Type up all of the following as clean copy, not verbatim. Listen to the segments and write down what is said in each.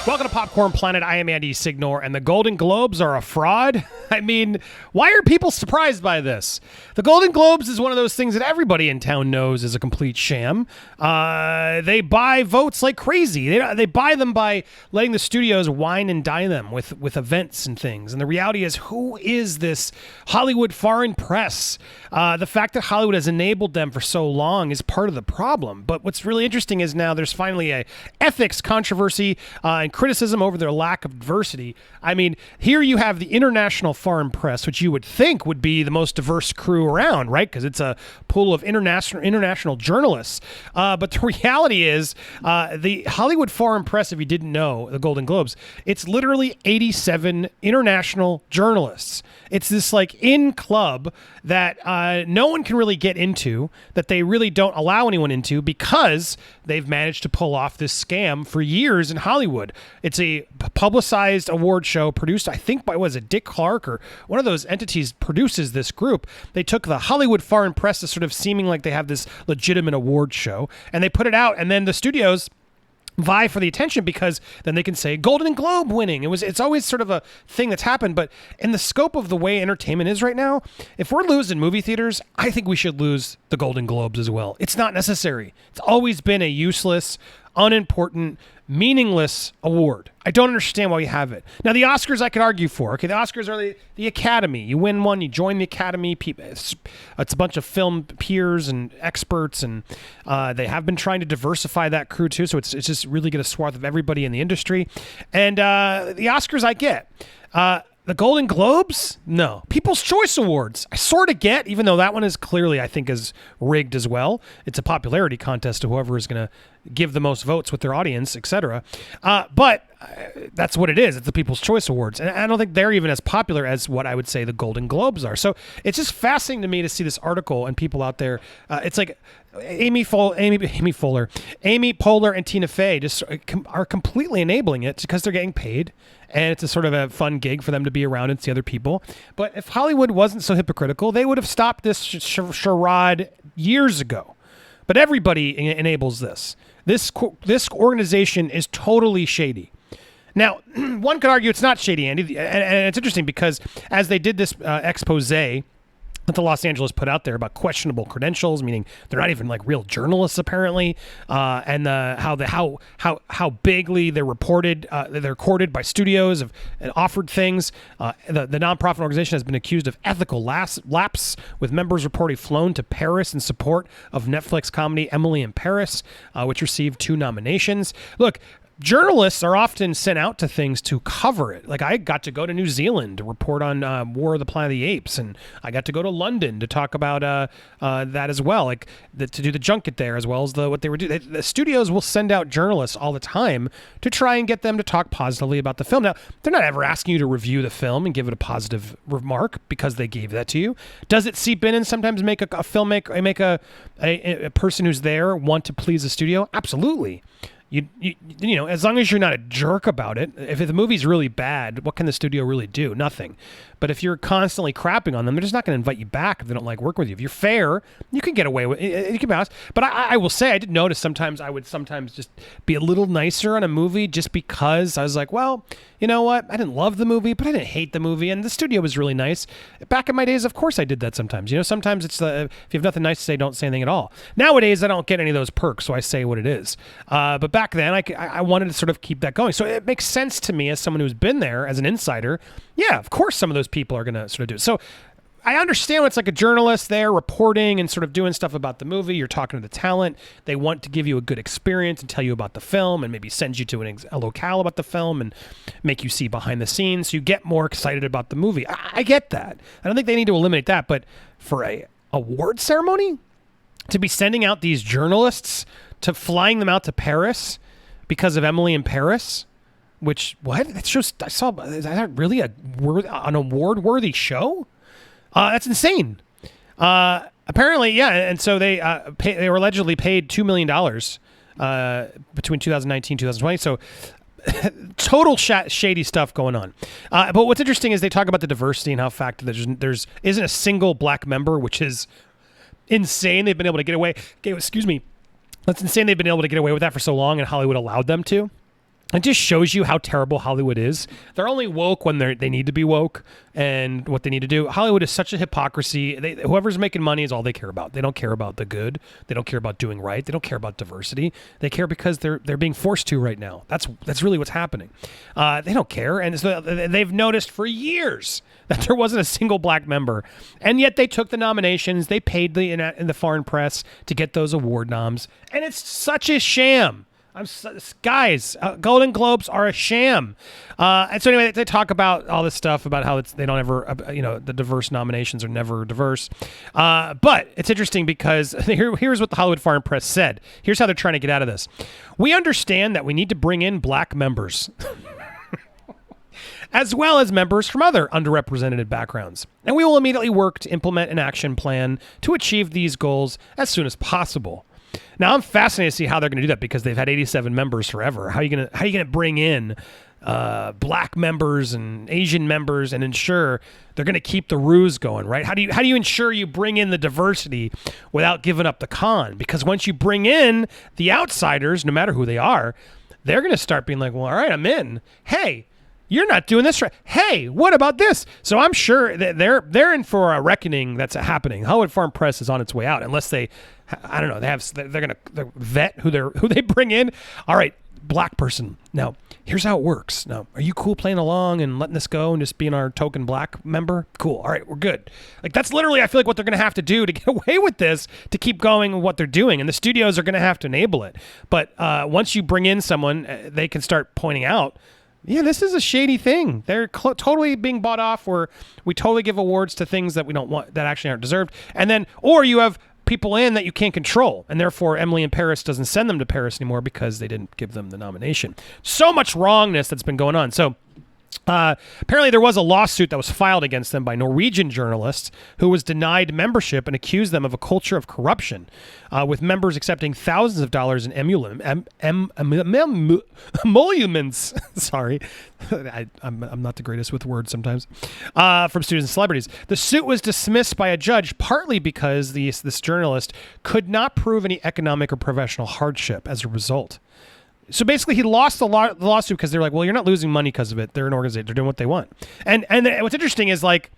Welcome to Popcorn Planet. I am Andy Signor, and the Golden Globes are a fraud? I mean, why are people surprised by this? The Golden Globes is one of those things that everybody in town knows is a complete sham. They buy votes like crazy. They buy them by letting the studios wine and dine them with events and things. And the reality is, who is this Hollywood foreign press? The fact that Hollywood has enabled them for so long is part of the problem. But what's really interesting is now there's finally a ethics controversy and criticism over their lack of diversity. I mean, here you have the international foreign press, which you would think would be the most diverse crew around, right? Because it's a pool of international journalists. But the reality is, the Hollywood foreign press, if you didn't know, the Golden Globes, it's literally 87 international journalists. It's this like in club that no one can really get into, that they really don't allow anyone into because they've managed to pull off this scam for years in Hollywood. It's a publicized award show produced, I think, by, was it Dick Clark or one of those entities produces this group. They took the Hollywood foreign press as sort of seeming like they have this legitimate award show, and they put it out, and then the studios vie for the attention because then they can say Golden Globe winning. It's always sort of a thing that's happened, but in the scope of the way entertainment is right now, if we're losing movie theaters, I think we should lose the Golden Globes as well. It's not necessary. It's always been a useless, unimportant, meaningless award. I don't understand why we have it. Now, the Oscars I could argue for. Okay, the Oscars are the Academy. You win one, you join the Academy. It's a bunch of film peers and experts, and they have been trying to diversify that crew too, so it's just really get a swath of everybody in the industry. And the Oscars I get. The Golden Globes? No. People's Choice Awards. I sort of get, even though that one is clearly, I think, is rigged as well. It's a popularity contest to whoever is going to give the most votes with their audience, etc. But that's what it is. It's the People's Choice Awards. And I don't think they're even as popular as what I would say the Golden Globes are. So it's just fascinating to me to see this article and people out there. It's like Amy Poehler, and Tina Fey just are completely enabling it because they're getting paid. And it's a sort of a fun gig for them to be around and see other people. But if Hollywood wasn't so hypocritical, they would have stopped this charade years ago. But everybody enables this. This organization is totally shady. Now, one could argue it's not shady, Andy. And it's interesting because as they did this expose that the Los Angeles put out there about questionable credentials, meaning they're not even like real journalists apparently, and how bigly they're reported, they're courted by studios and offered things. The nonprofit organization has been accused of ethical lapse, with members reportedly flown to Paris in support of Netflix comedy Emily in Paris, which received 2 nominations. Look, journalists are often sent out to things to cover it. Like I got to go to New Zealand to report on War of the Planet of the Apes, and I got to go to London to talk about that as well, like to do the junket there as well as what they were doing. The studios will send out journalists all the time to try and get them to talk positively about the film. Now, they're not ever asking you to review the film and give it a positive remark because they gave that to you. Does it seep in and sometimes make a filmmaker, make a person who's there want to please the studio? Absolutely. You know, as long as you're not a jerk about it, if the movie's really bad, what can the studio really do? Nothing. But if you're constantly crapping on them, they're just not going to invite you back if they don't like working with you. If you're fair, you can get away with it. You can bounce. But I will say, I did notice sometimes I would just be a little nicer on a movie just because I was like, well, you know what? I didn't love the movie, but I didn't hate the movie. And the studio was really nice. Back in my days, of course I did that sometimes. You know, sometimes it's if you have nothing nice to say, don't say anything at all. Nowadays, I don't get any of those perks, so I say what it is. But back then, I wanted to sort of keep that going. So it makes sense to me as someone who's been there, as an insider. Yeah, of course some of those people are going to sort of do it. So I understand when it's like a journalist there reporting and sort of doing stuff about the movie. You're talking to the talent. They want to give you a good experience and tell you about the film and maybe send you to a locale about the film and make you see behind the scenes so you get more excited about the movie. I get that. I don't think they need to eliminate that. But for a award ceremony, to be sending out these journalists, to flying them out to Paris because of Emily in Paris, which, what? That's just, is that really an award-worthy show? That's insane. Apparently, yeah, and so they were allegedly paid $2 million between 2019 and 2020, so total shady stuff going on. But what's interesting is they talk about the diversity and how fact that there's isn't a single black member, which is insane. They've been able to get away. Excuse me. That's insane. They've been able to get away with that for so long, and Hollywood allowed them to. It just shows you how terrible Hollywood is. They're only woke when they need to be woke and what they need to do. Hollywood is such a hypocrisy. Whoever's making money is all they care about. They don't care about the good. They don't care about doing right. They don't care about diversity. They care because they're being forced to right now. That's really what's happening. They don't care, and so they've noticed for years that there wasn't a single black member, and yet they took the nominations. They paid in the foreign press to get those award noms, and it's such a sham. Guys, Golden Globes are a sham. And so anyway, they talk about all this stuff about how they don't ever, the diverse nominations are never diverse. But it's interesting because here's what the Hollywood Foreign Press said. Here's how they're trying to get out of this. We understand that we need to bring in black members, as well as members from other underrepresented backgrounds. And we will immediately work to implement an action plan to achieve these goals as soon as possible. Now, I'm fascinated to see how they're going to do that because they've had 87 members forever. How are you going to bring in black members and Asian members and ensure they're going to keep the ruse going, right? How do you ensure you bring in the diversity without giving up the con? Because once you bring in the outsiders, no matter who they are, they're going to start being like, well, all right, I'm in. Hey, you're not doing this right. Hey, what about this? So I'm sure that they're in for a reckoning that's happening. Hollywood Foreign Press is on its way out unless they, I don't know, they're gonna vet who they bring in. All right, black person. Now here's how it works. Now, are you cool playing along and letting this go and just being our token black member? Cool. All right, we're good. Like that's literally, I feel like what they're gonna have to do to get away with this to keep going what they're doing, and the studios are gonna have to enable it. But once you bring in someone, they can start pointing out. Yeah, this is a shady thing. They're totally being bought off where we totally give awards to things that we don't want, that actually aren't deserved. And then, or you have people in that you can't control. And therefore, Emily in Paris doesn't send them to Paris anymore because they didn't give them the nomination. So much wrongness that's been going on. So apparently there was a lawsuit that was filed against them by Norwegian journalists who was denied membership and accused them of a culture of corruption, with members accepting thousands of dollars in emoluments. Sorry, I'm not the greatest with words sometimes. From students and celebrities. The suit was dismissed by a judge partly because this journalist could not prove any economic or professional hardship as a result. So basically, he lost the lawsuit because they're like, well, you're not losing money because of it. They're an organization. They're doing what they want. And what's interesting is like,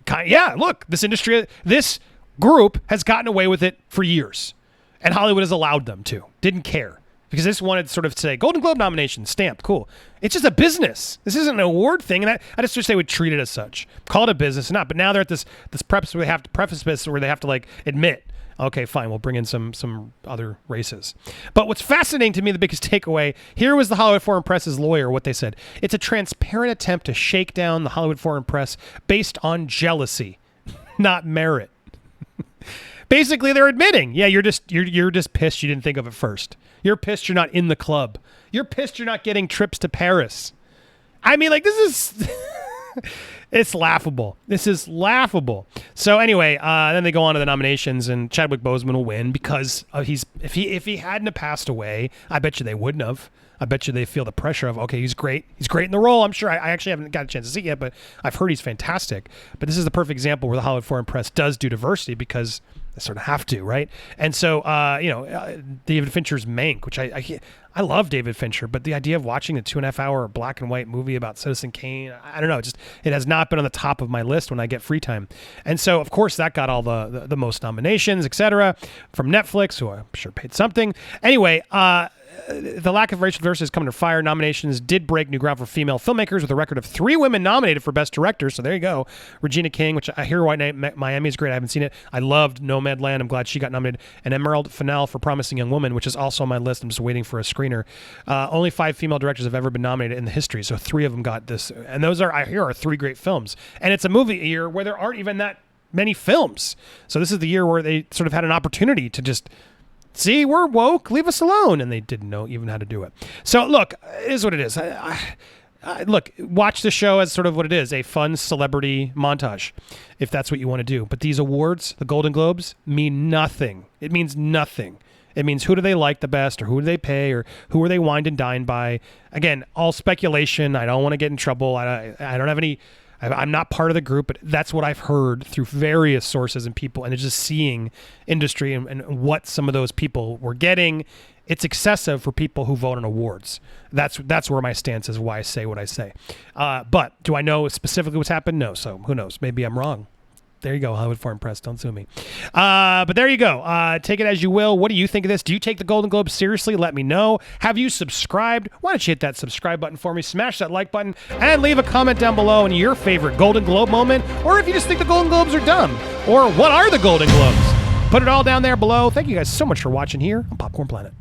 yeah, look, this group has gotten away with it for years. And Hollywood has allowed them to. Didn't care. Because they just wanted to sort of say, Golden Globe nomination, stamped, cool. It's just a business. This isn't an award thing. And I just wish they would treat it as such. Call it a business or not. But now they're at this preface where they have to preface this where they have to like admit, okay, fine, we'll bring in some other races. But what's fascinating to me, the biggest takeaway, here was the Hollywood Foreign Press's lawyer, what they said. It's a transparent attempt to shake down the Hollywood Foreign Press based on jealousy, not merit. Basically, they're admitting, yeah, you're just pissed you didn't think of it first. You're pissed you're not in the club. You're pissed you're not getting trips to Paris. I mean, like, this is... It's laughable. This is laughable. So anyway, then they go on to the nominations, and Chadwick Boseman will win because if he hadn't have passed away, I bet you they wouldn't have. I bet you they feel the pressure of, okay, he's great. He's great in the role. I'm sure. I actually haven't got a chance to see it yet, but I've heard he's fantastic. But this is the perfect example where the Hollywood Foreign Press does do diversity because they sort of have to, right? And so, David Fincher's Mank, which I love David Fincher, but the idea of watching a 2.5 hour black and white movie about Citizen Kane, I don't know, it has not been on the top of my list when I get free time. And so, of course, that got all the most nominations, etc., from Netflix, who I'm sure paid something. Anyway, the lack of racial diversity is coming to fire. Nominations did break new ground for female filmmakers with a record of 3 women nominated for Best Director. So there you go. Regina King, which I hear White Knight Miami is great. I haven't seen it. I loved Nomadland. I'm glad she got nominated. And Emerald Fennell for Promising Young Woman, which is also on my list. I'm just waiting for a screener. Only 5 female directors have ever been nominated in the history. So 3 of them got this. And those are 3 great films. And it's a movie year where there aren't even that many films. So this is the year where they sort of had an opportunity to just... See, we're woke. Leave us alone. And they didn't know even how to do it. So, look, it is what it is. Look, watch the show as sort of what it is, a fun celebrity montage, if that's what you want to do. But these awards, the Golden Globes, mean nothing. It means nothing. It means who do they like the best, or who do they pay, or who are they wined and dined by. Again, all speculation. I don't want to get in trouble. I don't have any... I'm not part of the group, but that's what I've heard through various sources and people, and it's just seeing industry and what some of those people were getting. It's excessive for people who vote on awards. That's where my stance is, why I say what I say. But do I know specifically what's happened? No. So who knows? Maybe I'm wrong. There you go, Hollywood Foreign Press. Don't sue me. But there you go. Take it as you will. What do you think of this? Do you take the Golden Globes seriously? Let me know. Have you subscribed? Why don't you hit that subscribe button for me? Smash that like button and leave a comment down below on your favorite Golden Globe moment, or if you just think the Golden Globes are dumb, or what are the Golden Globes? Put it all down there below. Thank you guys so much for watching here on Popcorn Planet.